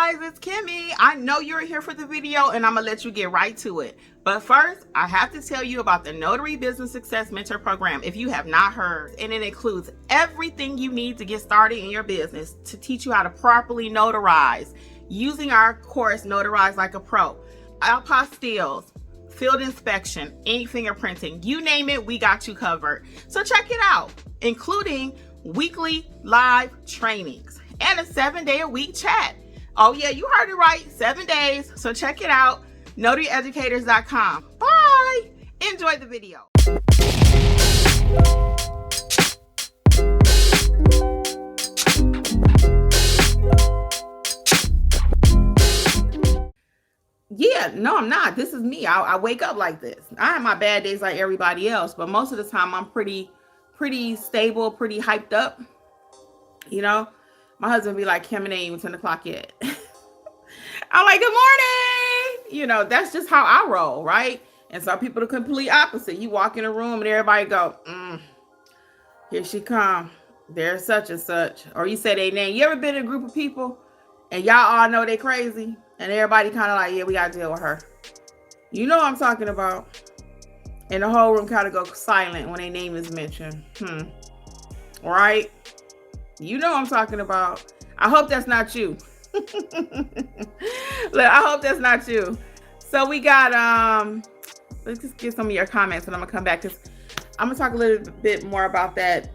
guys, it's Kimmi. I know you're here for the video and I'm gonna let you get right to it. But first, I have to tell you about the Notary Business Success Mentor Program if you have not heard. And it includes everything you need to get started in your business to teach you how to properly notarize using our course, Notarize Like a Pro. Apostilles, field inspection, ink fingerprinting, you name it, we got you covered. So check it out, including weekly live trainings and a 7-day-a-week chat. Oh yeah, you heard it right, 7 days. So check it out, notaryeducators.com. Bye. Enjoy the video. Yeah, no, I'm not. This is me. I wake up like this. I have my bad days like everybody else, but most of the time I'm pretty stable, pretty hyped up. You know, my husband be like, Kim, it ain't even 10 o'clock yet. I'm like, good morning. You know, that's just how I roll, right? And some people are the complete opposite. You walk in a room and everybody go, here she come. There's such and such. Or you say their name. You ever been in a group of people and y'all all know they crazy? And everybody kind of like, yeah, we got to deal with her. You know what I'm talking about. And the whole room kind of goes silent when their name is mentioned. Right? You know what I'm talking about. I hope that's not you. Look, I hope that's not you. So we got, let's just get some of your comments and I'm going to come back because I'm going to talk a little bit more about that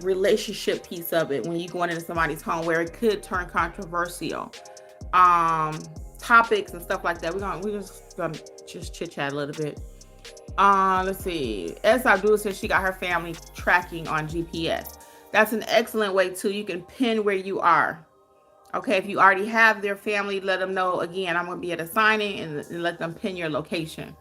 relationship piece of it when you go into somebody's home where it could turn controversial. Topics and stuff like that. We're just gonna chit chat a little bit. Let's see. S. Abdul says she got her family tracking on GPS. That's an excellent way too. You can pin where you are. Okay, if you already have their family, let them know. Again, I'm gonna be at a signing and let them pin your location.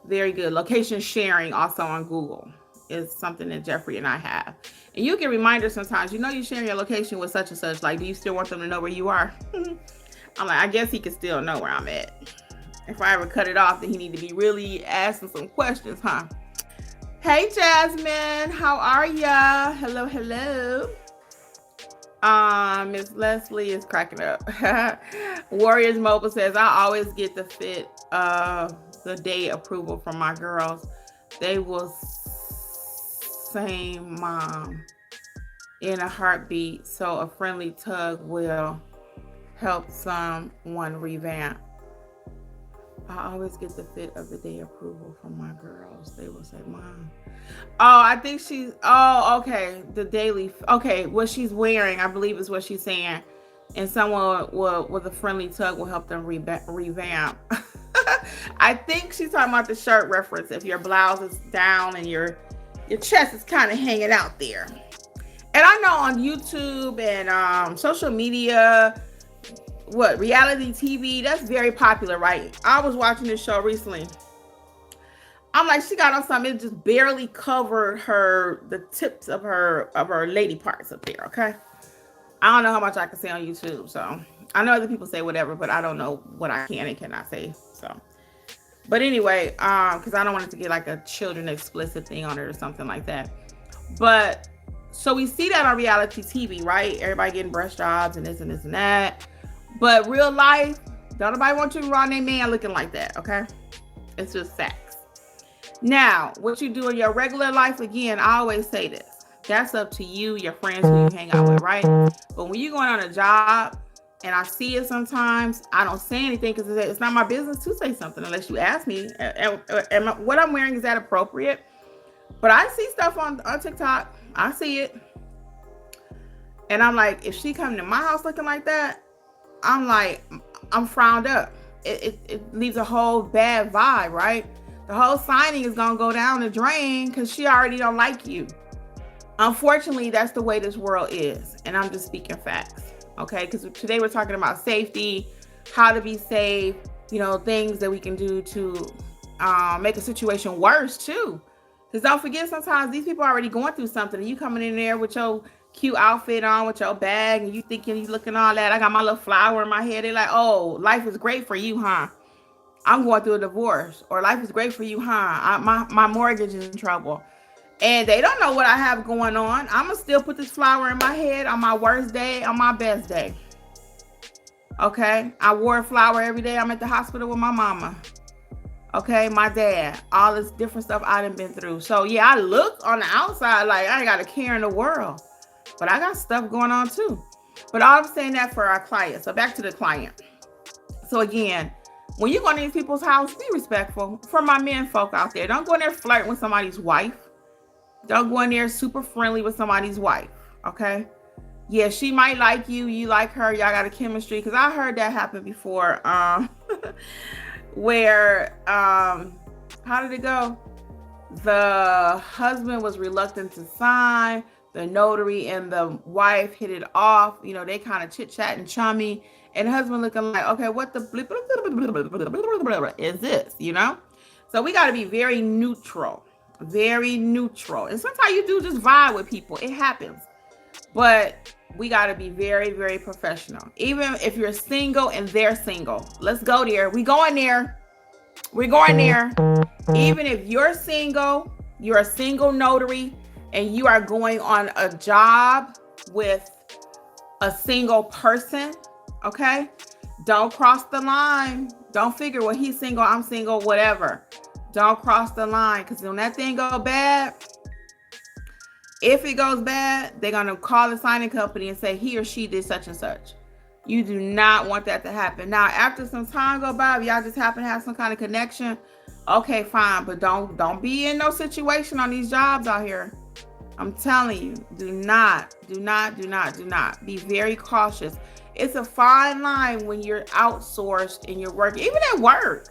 Very good. Location sharing also on Google is something that Jeffrey and I have. And you get reminders sometimes. You know you're sharing your location with such and such. Like, do you still want them to know where you are? I'm like, I guess he can still know where I'm at. If I ever cut it off, then he need to be really asking some questions, huh? Hey, Jasmine, how are ya? Hello, hello. Miss Leslie is cracking up. Warriors Mobile says, I always get the fit the day approval from my girls. They will say mom in a heartbeat, so a friendly tug will help someone revamp. I always get the fit of the day approval from my girls. They will say, Mom. Oh, I think she's, okay. The daily, okay. What she's wearing, I believe is what she's saying. And someone with a friendly tug will help them revamp. I think she's talking about the shirt reference. If your blouse is down and your chest is kind of hanging out there. And I know on YouTube and social media, reality TV, that's very popular, right? I was watching this show recently. I'm like, she got on something, it just barely covered the tips of her lady parts up there, okay? I don't know how much I can say on YouTube, so I know other people say whatever, but I don't know what I can and cannot say, so. But anyway, because I don't want it to get like a children explicit thing on it or something like that. But, so we see that on reality TV, right? Everybody getting brush jobs and this and this and that. But real life, don't nobody want you around their man looking like that, okay? It's just facts. Now, what you do in your regular life, again, I always say this. That's up to you, your friends who you hang out with, right? But when you're going on a job, and I see it sometimes, I don't say anything because it's not my business to say something unless you ask me. And what I'm wearing, is that appropriate? But I see stuff on TikTok. I see it. And I'm like, if she come to my house looking like that, I'm like, I'm frowned up. It leaves a whole bad vibe, right? The whole signing is going to go down the drain because she already don't like you. Unfortunately, that's the way this world is. And I'm just speaking facts, okay? Because today we're talking about safety, how to be safe, you know, things that we can do to make a situation worse too. Because don't forget, sometimes these people are already going through something. And you coming in there with your cute outfit on, with your bag, and you thinking you looking all that. I got my little flower in my head. They're like, oh, life is great for you, huh? I'm going through a divorce. Or life is great for you, huh? My mortgage is in trouble. And they don't know what I have going on. I'm going to still put this flower in my head on my worst day, on my best day. Okay, I wore a flower every day. I'm at the hospital with my mama. Okay, my dad, all this different stuff I done been through. So yeah, I look on the outside like I ain't got a care in the world, but I got stuff going on too. But I'm saying that for our clients. So back to the client. So again, when you go in these people's house, be respectful. For my men folk out there, don't go in there flirting with somebody's wife. Don't go in there super friendly with somebody's wife. Okay. Yeah, she might like you. You like her. Y'all got a chemistry. Because I heard that happen before. Where how did it go? The husband was reluctant to sign. The notary and the wife hit it off. You know, they kind of chit-chat and chummy. And the husband looking like, okay, what the is this? You know? So we got to be very neutral. Very neutral. And sometimes you do just vibe with people. It happens. But we got to be very, very professional. Even if you're single and they're single. Let's go there. We going there. We're going there. Even if you're single, you're a single notary, and you are going on a job with a single person, okay? Don't cross the line. Don't figure, well, he's single, I'm single, whatever. Don't cross the line, because when that thing goes bad, if it goes bad, they're going to call the signing company and say he or she did such and such. You do not want that to happen. Now, after some time go by, if y'all just happen to have some kind of connection, okay, fine. But don't be in no situation on these jobs out here. I'm telling you, do not. Be very cautious. It's a fine line when you're outsourced and you're working, even at work.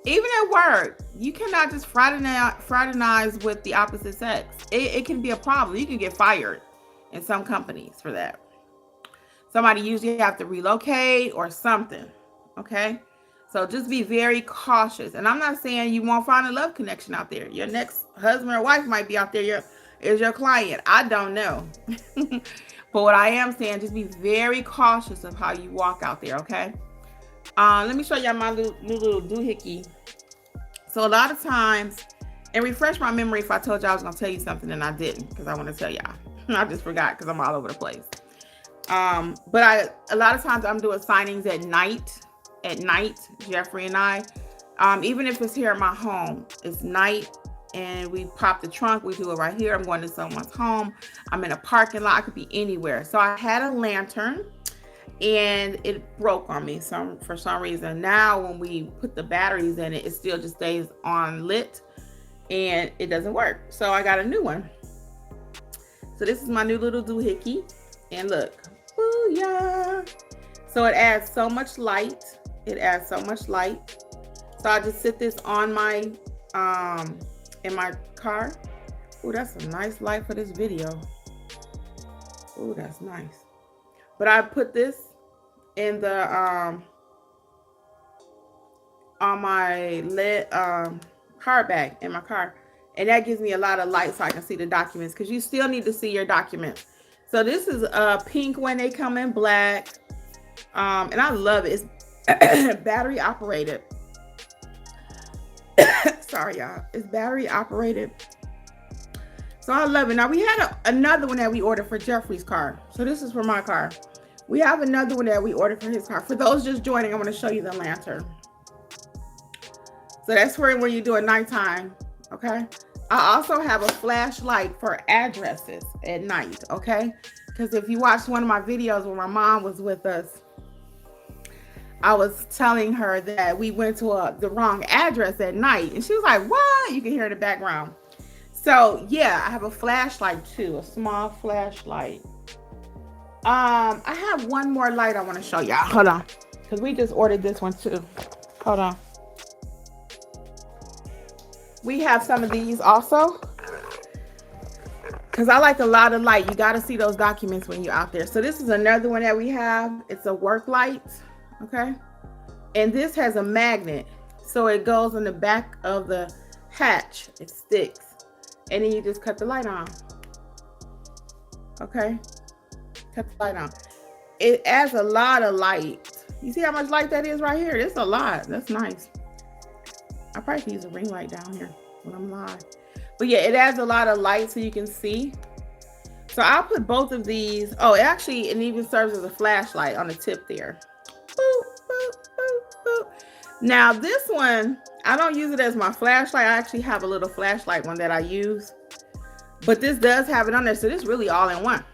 You cannot just fraternize with the opposite sex. It can be a problem. You can get fired in some companies for that. Somebody usually have to relocate or something, okay? So just be very cautious. And I'm not saying you won't find a love connection out there. Your next husband or wife might be out there is your client. I don't know. But what I am saying, just be very cautious of how you walk out there, okay? Let me show y'all my new little doohickey. So a lot of times, and refresh my memory if I told y'all I was going to tell you something and I didn't, because I want to tell y'all. I just forgot because I'm all over the place. But a lot of times I'm doing signings at night, Jeffrey and I, even if it's here at my home, it's night and we pop the trunk, we do it right here. I'm going to someone's home. I'm in a parking lot. I could be anywhere. So I had a lantern and it broke on me for some reason. Now, when we put the batteries in it, it still just stays on lit and it doesn't work. So I got a new one. So this is my new little doohickey. And look, booyah. So it adds so much light. So I just sit this on my, in my car. Oh, that's a nice light for this video. Oh, that's nice. But I put this in the, on my car bag in my car. And that gives me a lot of light so I can see the documents, because you still need to see your documents. So this is pink when they come in black. And I love it. It's battery operated. Sorry, y'all. It's battery operated. So I love it. Now we had another one that we ordered for Jeffrey's car. So this is for my car. We have another one that we ordered for his car. For those just joining, I'm going to show you the lantern. So that's for when you do it nighttime. Okay. I also have a flashlight for addresses at night, okay? Because if you watched one of my videos when my mom was with us, I was telling her that we went to the wrong address at night. And she was like, what? You can hear in the background. So, yeah, I have a flashlight too, a small flashlight. I have one more light I want to show y'all. Hold on. Because we just ordered this one too. Hold on. We have some of these also, because I like a lot of light. You got to see those documents when you're out there. So this is another one that we have. It's a work light, okay? And this has a magnet. So it goes in the back of the hatch. It sticks. And then you just cut the light on. Okay? Cut the light on. It adds a lot of light. You see how much light that is right here? It's a lot. That's nice. I probably can use a ring light down here when I'm live. But yeah, it adds a lot of light so you can see. So I'll put both of these. Oh, it even serves as a flashlight on the tip there. Now this one, I don't use it as my flashlight. I actually have a little flashlight one that I use, but this does have it on there, so this is really all in one.